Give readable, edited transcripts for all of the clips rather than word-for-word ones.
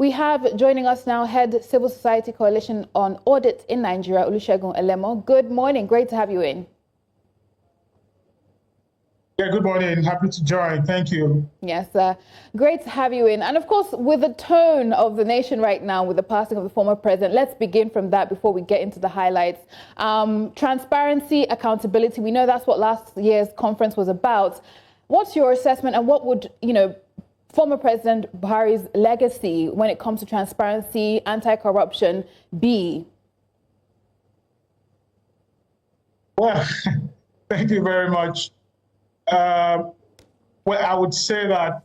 We have joining us now Head Civil Society Coalition on Audit in Nigeria, Olusegun Elemo. Good morning. Great to have you in. Yeah, good morning. Happy to join. Thank you. Yes, great to have you in. And of course, with the tone of the nation right now, with the passing of the former president, let's begin from that before we get into the highlights. Transparency, accountability. We know that's what last year's conference was about. What's your assessment, and what would, former President Buhari's legacy when it comes to transparency, anti-corruption be? Well, thank you very much. Well, I would say that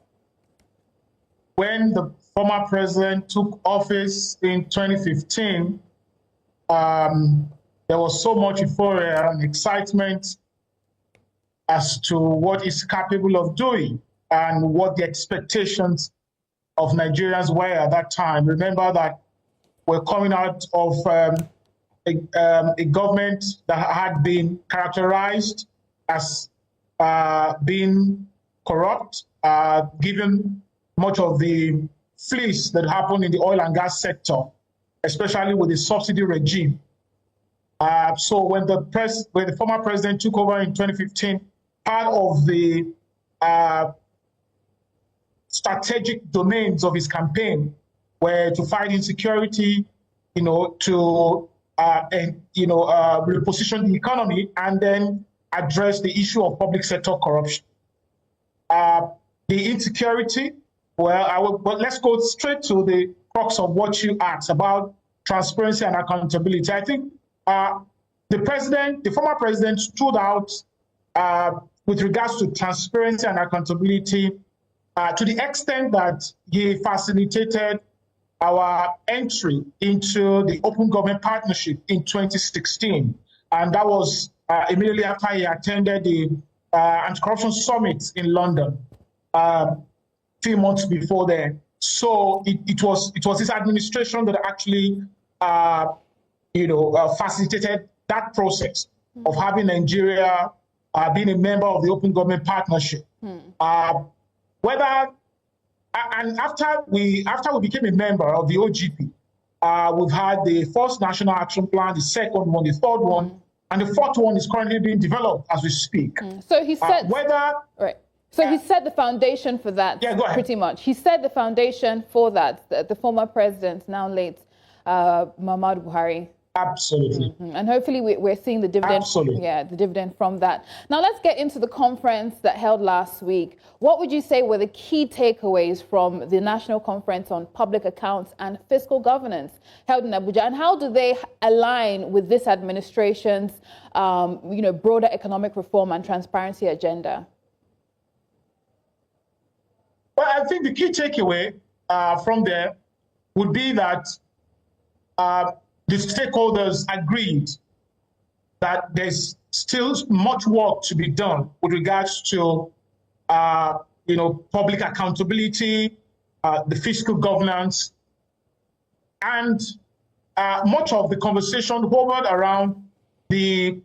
when the former president took office in 2015, there was so much euphoria and excitement as to what he's capable of doing and what the expectations of Nigerians were at that time. Remember that we're coming out of a government that had been characterized as being corrupt, given much of the fleece that happened in the oil and gas sector, especially with the subsidy regime. So when the former president took over in 2015, part of the strategic domains of his campaign were to fight insecurity, to reposition the economy, and then address the issue of public sector corruption. The insecurity, but let's go straight to the crux of what you asked about transparency and accountability. I think the former president stood out with regards to transparency and accountability to the extent that he facilitated our entry into the Open Government Partnership in 2016. And that was immediately after he attended the Anti-Corruption Summit in London a few months before then. So it was his administration that actually facilitated that process of having Nigeria being a member of the Open Government Partnership. After we became a member of the OGP, we've had the first National Action Plan, the second one, the third one, and the fourth one is currently being developed as we speak. So he said he set the foundation for that. Yeah, go ahead. Pretty much. He set the foundation for that. The former president, now late, Muhammadu Buhari. Absolutely. And hopefully we're seeing the dividend. Absolutely. Yeah, the dividend from that. Now let's get into the conference that held last week. What would you say were the key takeaways from the National Conference on Public Accounts and Fiscal Governance held in Abuja, and how do they align with this administration's broader economic reform and transparency agenda? Well, I think the key takeaway from there would be that the stakeholders agreed that there's still much work to be done with regards to, public accountability, the fiscal governance, and much of the conversation hovered around the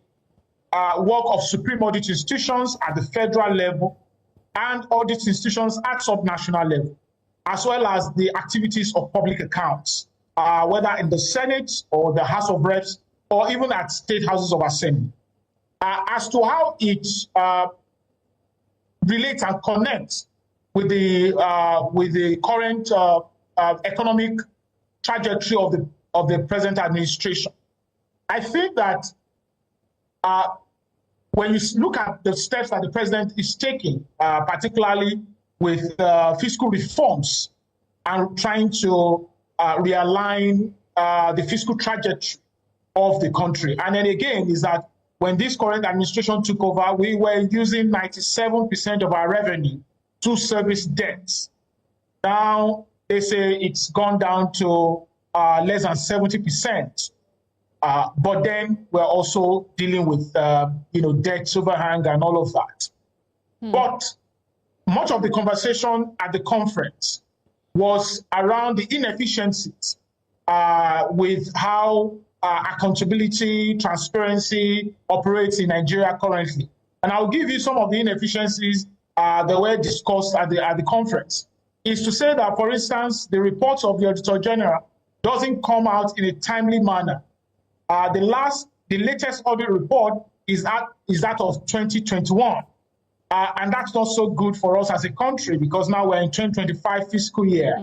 work of supreme audit institutions at the federal level and audit institutions at subnational level, as well as the activities of public accounts, whether in the Senate or the House of Reps or even at state houses of assembly, as to how it relates and connects with the current economic trajectory of the present administration. I think that when you look at the steps that the president is taking, particularly with fiscal reforms and trying to realign the fiscal trajectory of the country. And then again, is that when this current administration took over, we were using 97% of our revenue to service debts. Now, they say it's gone down to less than 70%. But then we're also dealing with, debt overhang and all of that. But much of the conversation at the conference was around the inefficiencies with how accountability, transparency operates in Nigeria currently. And I'll give you some of the inefficiencies that were discussed at the conference. is to say that, for instance, the reports of the Auditor General doesn't come out in a timely manner. The latest audit report is that of 2021. And that's not so good for us as a country, because now we're in 2025 fiscal year.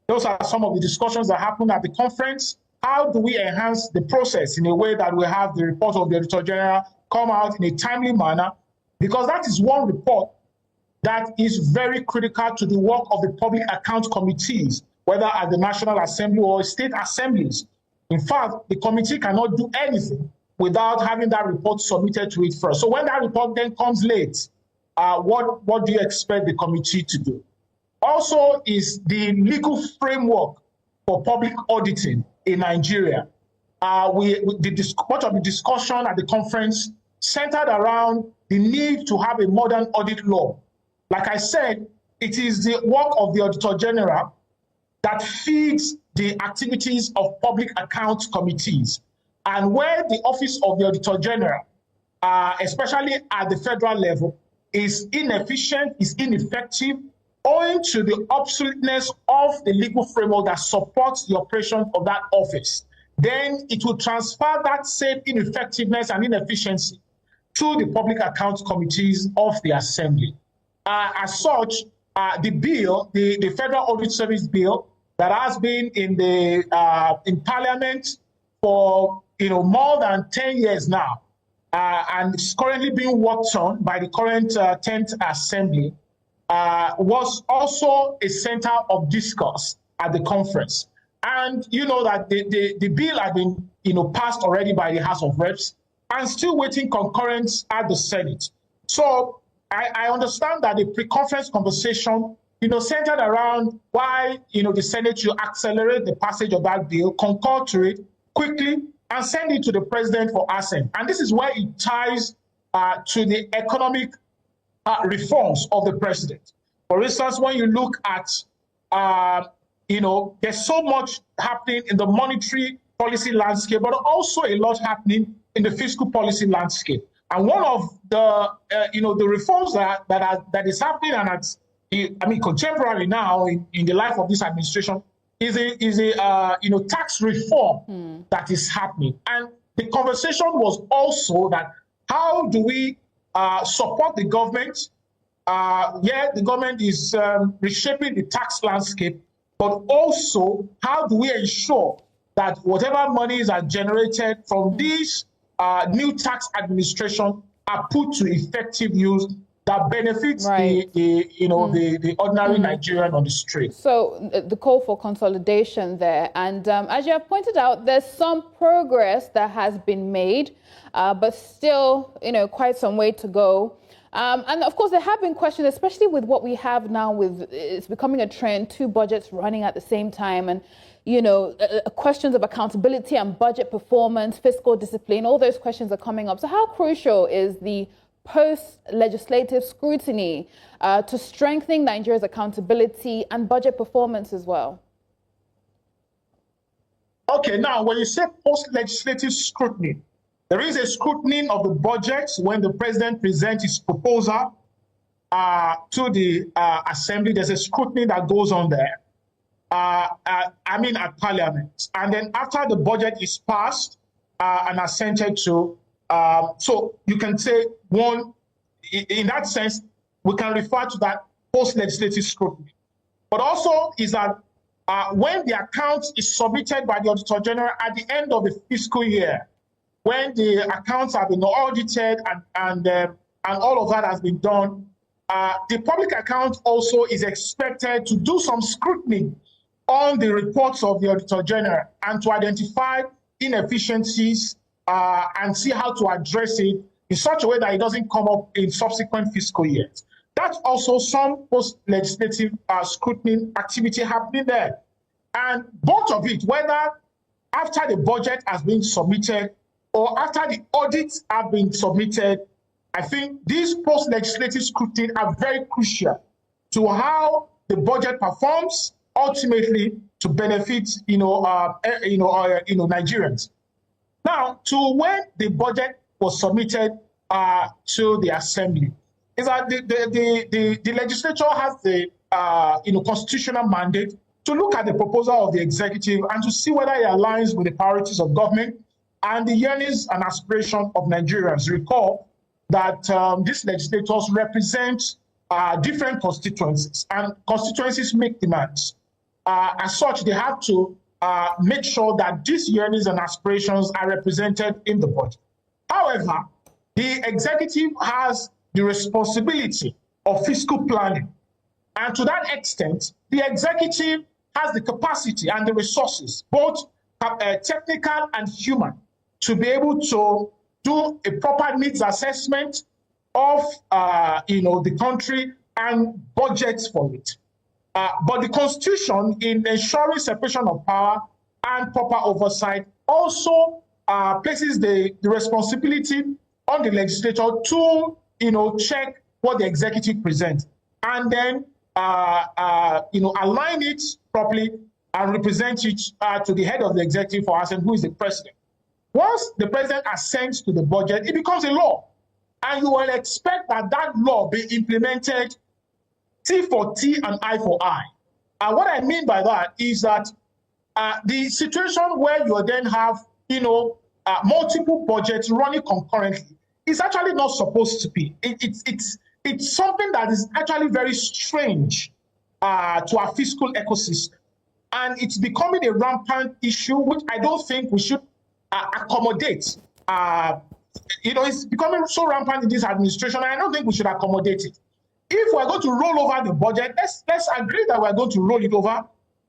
Those are some of the discussions that happened at the conference. How do we enhance the process in a way that we have the report of the Auditor General come out in a timely manner? Because that is one report that is very critical to the work of the public account committees, whether at the National Assembly or state assemblies. In fact, the committee cannot do anything without having that report submitted to it first. So when that report then comes late, what do you expect the committee to do? Also is the legal framework for public auditing in Nigeria. Much of the discussion at the conference centered around the need to have a modern audit law. Like I said, it is the work of the Auditor General that feeds the activities of public accounts committees. And where the office of the Auditor General, especially at the federal level, is inefficient, is ineffective, owing to the obsoleteness of the legal framework that supports the operation of that office, then it will transfer that same ineffectiveness and inefficiency to the public accounts committees of the Assembly. As such, the bill, the Federal Audit Service Bill, that has been in Parliament for more than 10 years now, and is currently being worked on by the current 10th Assembly, was also a center of discourse at the conference. And you know that the bill had been passed already by the House of Reps and still waiting concurrence at the Senate. So I understand that the pre-conference conversation centered around why the Senate should accelerate the passage of that bill, concur to it quickly, and send it to the president for assent. And this is where it ties to the economic reforms of the president. For instance, when you look at, there's so much happening in the monetary policy landscape, but also a lot happening in the fiscal policy landscape. And one of the, the reforms that is happening, and contemporary now in the life of this administration, is a tax reform that is happening. And the conversation was also that how do we support the government? The government is reshaping the tax landscape, but also how do we ensure that whatever monies are generated from these new tax administration are put to effective use that benefits the ordinary Nigerian on the street. So the call for consolidation there. And as you have pointed out, there's some progress that has been made, but still, quite some way to go. And of course, there have been questions, especially with what we have now it's becoming a trend, two budgets running at the same time. And, questions of accountability and budget performance, fiscal discipline, all those questions are coming up. So how crucial is the post-legislative scrutiny to strengthening Nigeria's accountability and budget performance as well? Okay, now when you say post-legislative scrutiny, there is a scrutiny of the budget when the president presents his proposal to the Assembly. There's a scrutiny that goes on there, at Parliament. And then after the budget is passed and assented to, so you can say in that sense, we can refer to that post-legislative scrutiny. But also is that when the account is submitted by the Auditor General at the end of the fiscal year, when the accounts have been audited and all of that has been done, the public account also is expected to do some scrutiny on the reports of the Auditor General and to identify inefficiencies and see how to address it in such a way that it doesn't come up in subsequent fiscal years. That's also some post-legislative scrutiny activity happening there. And both of it, whether after the budget has been submitted or after the audits have been submitted, I think these post-legislative scrutiny are very crucial to how the budget performs, ultimately to benefit Nigerians. Now, to when the budget was submitted to the Assembly, is that the legislature has the constitutional mandate to look at the proposal of the executive and to see whether it aligns with the priorities of government and the yearnings and aspirations of Nigerians. Recall that these legislators represent different constituencies, and constituencies make demands. As such, they have to make sure that these yearnings and aspirations are represented in the budget. However, the executive has the responsibility of fiscal planning. And to that extent, the executive has the capacity and the resources, both technical and human, to be able to do a proper needs assessment of the country and budgets for it. But the Constitution, in ensuring separation of power and proper oversight, also places the responsibility on the legislature to check what the executive presents and then align it properly and represent it to the head of the executive for assent, who is the president. Once the president assents to the budget, it becomes a law. And you will expect that that law be implemented T for T and I for I. And what I mean by that is that the situation where you then have, multiple budgets running concurrently is actually not supposed to be. It's something that is actually very strange to our fiscal ecosystem. And it's becoming a rampant issue, which I don't think we should accommodate. It's becoming so rampant in this administration, and I don't think we should accommodate it. If we're going to roll over the budget, let's agree that we're going to roll it over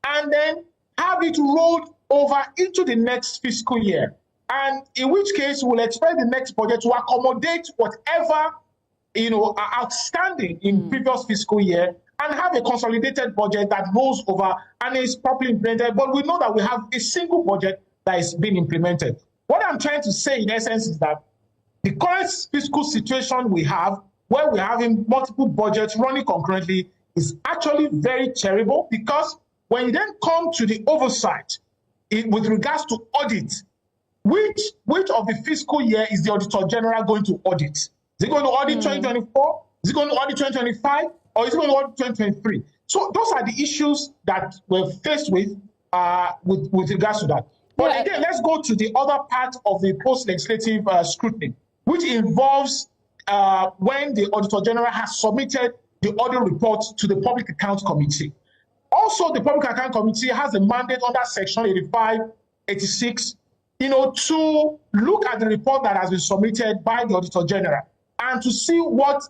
and then have it rolled over into the next fiscal year. And in which case, we'll expect the next budget to accommodate whatever are outstanding in previous fiscal year and have a consolidated budget that rolls over and is properly implemented. But we know that we have a single budget that is being implemented. What I'm trying to say, in essence, is that the current fiscal situation we have, where we're having multiple budgets running concurrently, is actually very terrible, because when you then come to the oversight with regards to audit, which of the fiscal year is the Auditor General going to audit? Is it going to audit 2024? Is it going to audit 2025? Or is it going to audit 2023? So those are the issues that we're faced with regards to that. But again, let's go to the other part of the post-legislative scrutiny, which involves when the Auditor General has submitted the audit report to the Public Accounts Committee. Also, the Public Accounts Committee has a mandate under Section 85, 86, to look at the report that has been submitted by the Auditor General and to see what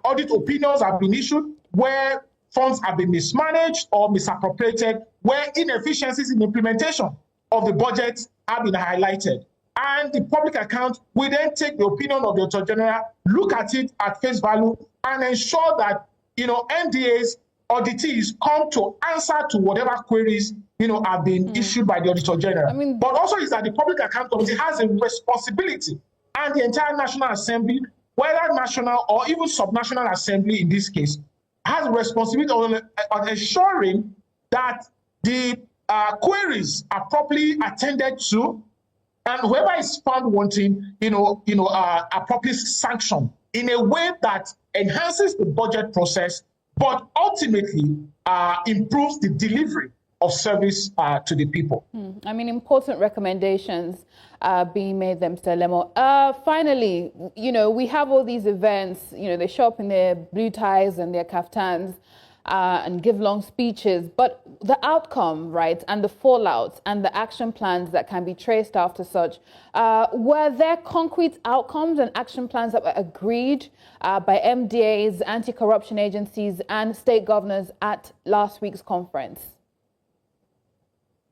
audit opinions have been issued, where funds have been mismanaged or misappropriated, where inefficiencies in implementation of the budget have been highlighted. And the public account will then take the opinion of the Auditor General, look at it at face value, and ensure that MDAs, auditees come to answer to whatever queries have been issued by the Auditor General. But also is that the Public Account Committee has a responsibility, and the entire National Assembly, whether national or even subnational assembly in this case, has a responsibility on ensuring that the queries are properly attended to, and whoever is found wanting, are properly sanctioned in a way that enhances the budget process, but ultimately improves the delivery of service to the people. Important recommendations being made there, Mr. Elemo. Finally, we have all these events, they show up in their blue ties and their kaftans and give long speeches, but the outcome, right, and the fallout and the action plans that can be traced after such, were there concrete outcomes and action plans that were agreed by MDAs, anti-corruption agencies, and state governors at last week's conference?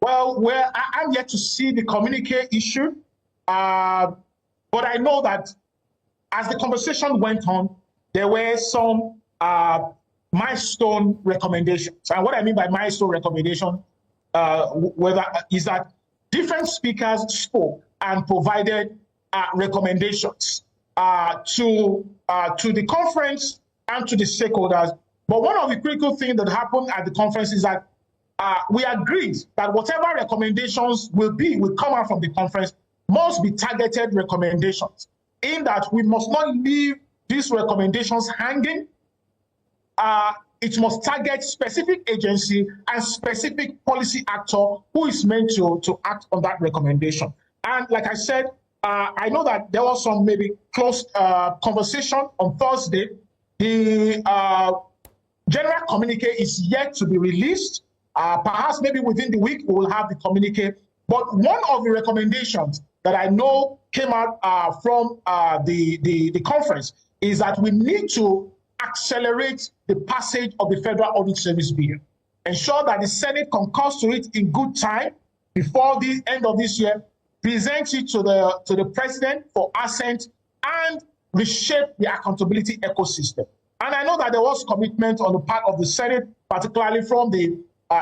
Well, I'm yet to see the communique issue, but I know that as the conversation went on, there were some milestone recommendations. And what I mean by milestone recommendation is that different speakers spoke and provided recommendations to the conference and to the stakeholders. But one of the critical things that happened at the conference is that we agreed that whatever recommendations will come out from the conference must be targeted recommendations, in that we must not leave these recommendations hanging it must target specific agency and specific policy actor who is meant to act on that recommendation. And like I said, I know that there was some maybe close conversation on Thursday. The general communique is yet to be released. Perhaps maybe within the week we will have the communique. But one of the recommendations that I know came out from the conference is that we need to accelerate the passage of the Federal Audit Service Bill. Ensure that the Senate concurs to it in good time before the end of this year, present it to the president for assent, and reshape the accountability ecosystem. And I know that there was commitment on the part of the Senate, particularly from the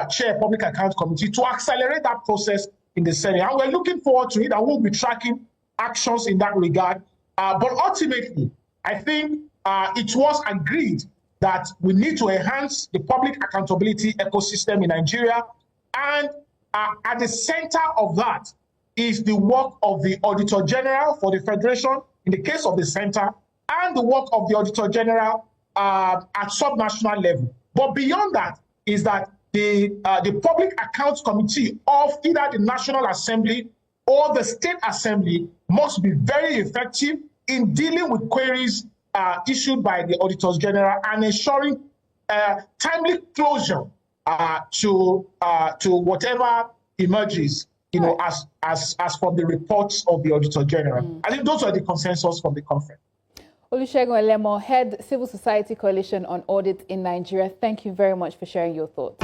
Chair Public Account Committee, to accelerate that process in the Senate. And we're looking forward to it, and we'll be tracking actions in that regard. But ultimately, I think it was agreed that we need to enhance the public accountability ecosystem in Nigeria. And at the center of that is the work of the Auditor General for the Federation, in the case of the center, and the work of the Auditor General at subnational level. But beyond that is that the Public Accounts Committee of either the National Assembly or the State Assembly must be very effective in dealing with queries issued by the Auditors General and ensuring timely closure to whatever emerges, as from the reports of the Auditor General. I think those are the consensus from the conference. Olusegun Elemo, Head Civil Society Coalition on Audit in Nigeria. Thank you very much for sharing your thoughts.